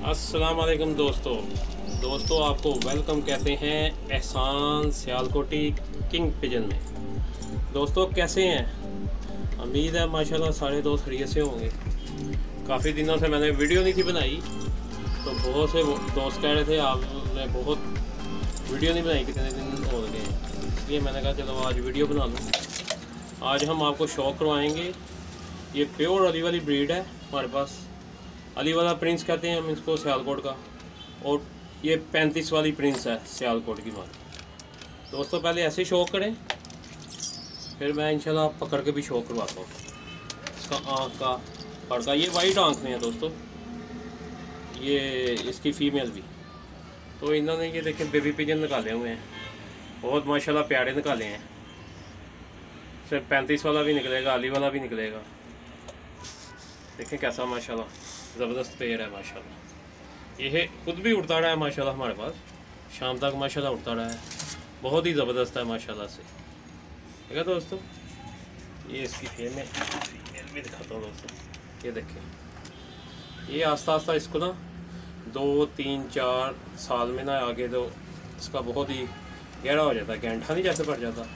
अस्सलाम वालेकुम दोस्तों आपको वेलकम कहते हैं एहसान सियालकोटी किंग पिजन में। दोस्तों कैसे हैं? उम्मीद है माशाल्लाह सारे दोस्त खैरियत से होंगे। काफ़ी दिनों से मैंने वीडियो नहीं थी बनाई, तो बहुत से दोस्त कह रहे थे आपने बहुत वीडियो नहीं बनाई, कितने दिन हो गए हैं, इसलिए मैंने कहा चलो आज वीडियो बना लूँ। आज हम आपको शौक करवाएंगे। ये प्योर अली वाली ब्रीड है हमारे पास, अली वाला प्रिंस कहते हैं हम इसको सियालकोट का, और ये 35 वाली प्रिंस है सियालकोट की माल। दोस्तों पहले ऐसे शौक करें, फिर मैं इंशाल्लाह पकड़ के भी शौक करवाता हूँ। इसका आँख का फड़का, ये वाइट आँख में है दोस्तों, ये इसकी फ़ीमेल भी। तो इन्होंने ये देखें बेबी पिजन निकाले हुए हैं, बहुत माशाल्लाह प्यारे निकाले हैं। सिर्फ 35 वाला भी निकलेगा, अली वाला भी निकलेगा। देखें कैसा माशाल्लाह ज़बरदस्त पेड़ है माशाल्लाह। ये खुद भी उड़ता रहा है माशाल्लाह, हमारे पास शाम तक माशाल्लाह उड़ता रहा है, बहुत ही ज़बरदस्त है माशाल्लाह से। ठीक है दोस्तों, ये इसकी फीमेल भी दिखाता हूँ दोस्तों। ये देखें, ये आस्ता आस्ता इसको ना 2, 3, 4 साल में ना आगे तो इसका बहुत ही गहरा हो जाता है, गैंठा नहीं जैसे पड़ जाता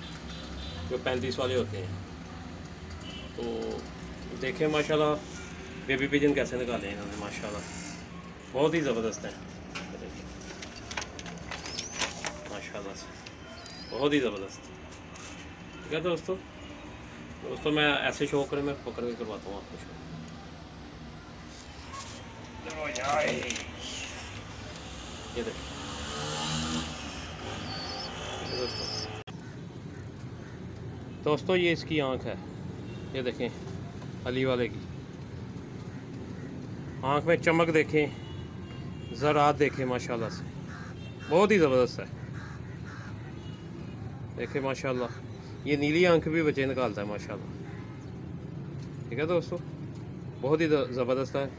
जो 35 वाले होते हैं। तो देखें माशाल्लाह बेबी पिजन कैसे निकाले हैं इन्होंने माशाल्लाह, बहुत ही ज़बरदस्त है माशाल्लाह से, बहुत ही ज़बरदस्त। ठीक है दोस्तों मैं ऐसे शो करें, मैं पकड़ के करवाता हूँ आपको शो। ये देखिए दोस्तों, ये इसकी आँख है, ये देखें अली वाले की आँख में चमक देखें, ज़रात देखें माशाल्लाह से, बहुत ही ज़बरदस्त है। देखें माशाल्लाह, ये नीली आँख भी बच्चे निकालता है माशाल्लाह। ठीक है दोस्तों, बहुत ही ज़बरदस्त है।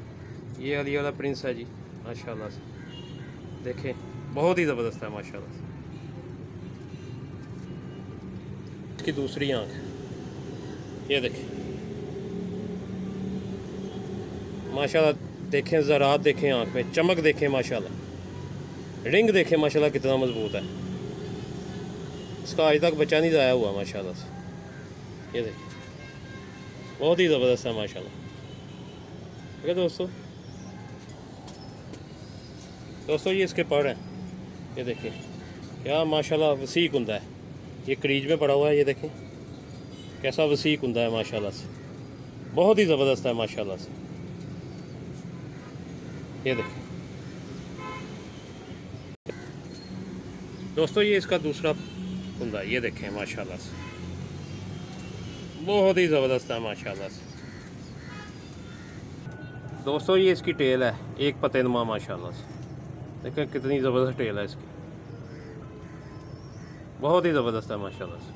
ये अली वाला प्रिंस है जी माशाल्लाह से, देखें बहुत ही ज़बरदस्त है माशाल्लाह से। इसकी दूसरी आँख, ये देखें माशाल्लाह, देखें ज़रात देखें, आँख में चमक देखें माशाल्लाह, रिंग देखें माशाल्लाह कितना मजबूत है। इसका आज तक बच्चा नहीं ज़ाया हुआ माशाल्लाह से। ये देखें बहुत ही ज़बरदस्त है माशाल्लाह। ठीक है दोस्तों ये इसके पर हैं, ये देखें क्या माशाल्लाह वसी कुंदा है, ये क्रीज में पड़ा हुआ है, ये देखें कैसा वसी कुंदा है माशाल्लाह से, बहुत ही ज़बरदस्त है माशाल्लाह से। ये देखें दोस्तों, ये इसका दूसरा कुंदा, ये देखें माशाल्लाह से, बहुत ही ज़बरदस्त है माशाल्लाह से। दोस्तों ये इसकी टेल है, एक पतेनुमा माशाल्लाह से, देखें कितनी ज़बरदस्त टेल है इसकी, बहुत ही ज़बरदस्त है माशाल्लाह से।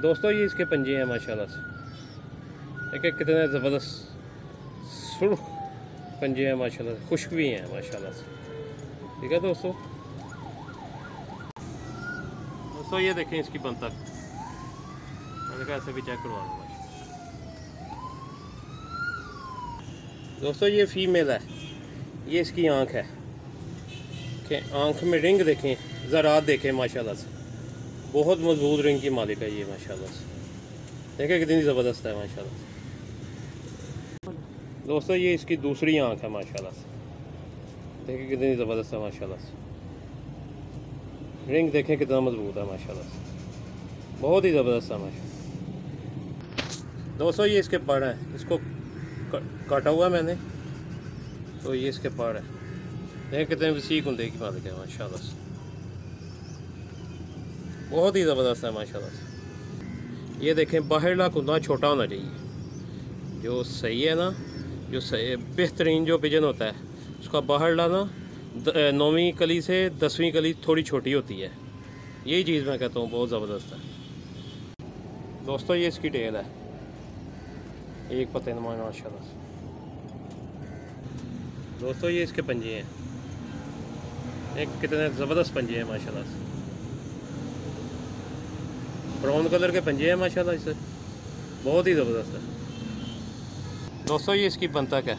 दोस्तों ये इसके पंजे हैं माशाल्लाह से, देखें कितने ज़बरदस्त सुर्ख पंजे हैं माशाल्लाह से, खुश्क भी हैं माशाल्लाह से। ठीक है दोस्तों ये देखें इसकी बंतख, मैंने कहा ऐसे भी चेक करवा लूँगा। दोस्तों ये फीमेल है, ये इसकी आँख है कि आँख में रिंग देखें, ज़रात देखें माशाल्लाह से, बहुत मजबूत रिंग की मालिक है ये माशाल्लाह से। देखें कितनी ज़बरदस्त है माशाल्लाह से। दोस्तों ये इसकी दूसरी आँख है माशाल्लाह से, देखें कितनी ज़बरदस्त है माशाल्लाह से, रिंग देखें कितना मजबूत है माशाल्लाह से, बहुत ही ज़बरदस्त है माशाल्लाह। दोस्तों ये इसके पर हैं, इसको काटा हुआ है मैंने, तो ये इसके पर है, देखें कितने वसी कुंदे की मालिक है माशाल्लाह से, बहुत ही ज़बरदस्त है माशाल्लाह से। ये देखें बाहरला कुंदा छोटा होना चाहिए, जो सही है ना, जो सही बेहतरीन जो पिजन होता है उसका बाहरला ना 9वीं कली से 10वीं कली थोड़ी छोटी होती है, यही चीज़ मैं कहता हूँ बहुत ज़बरदस्त है। दोस्तों ये इसकी टेल है, एक पतेनुमा माशाल्लाह से। दोस्तों ये इसके पंजे हैं, एक कितने ज़बरदस्त पंजे हैं माशाल्लाह से, ब्राउन कलर के पंजे हैं माशाल्लाह, इससे बहुत ही ज़बरदस्त है। दोस्तों ये इसकी बनतक है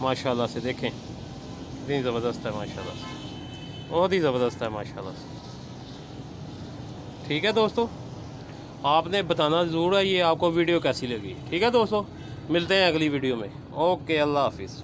माशाल्लाह से, देखें इतनी ज़बरदस्त है माशाल्लाह से, बहुत ही ज़बरदस्त है माशाल्लाह से। ठीक है दोस्तों, आपने बताना ज़रूर है ये आपको वीडियो कैसी लगी। ठीक है दोस्तों, मिलते हैं अगली वीडियो में। ओके, अल्लाह हाफिज़।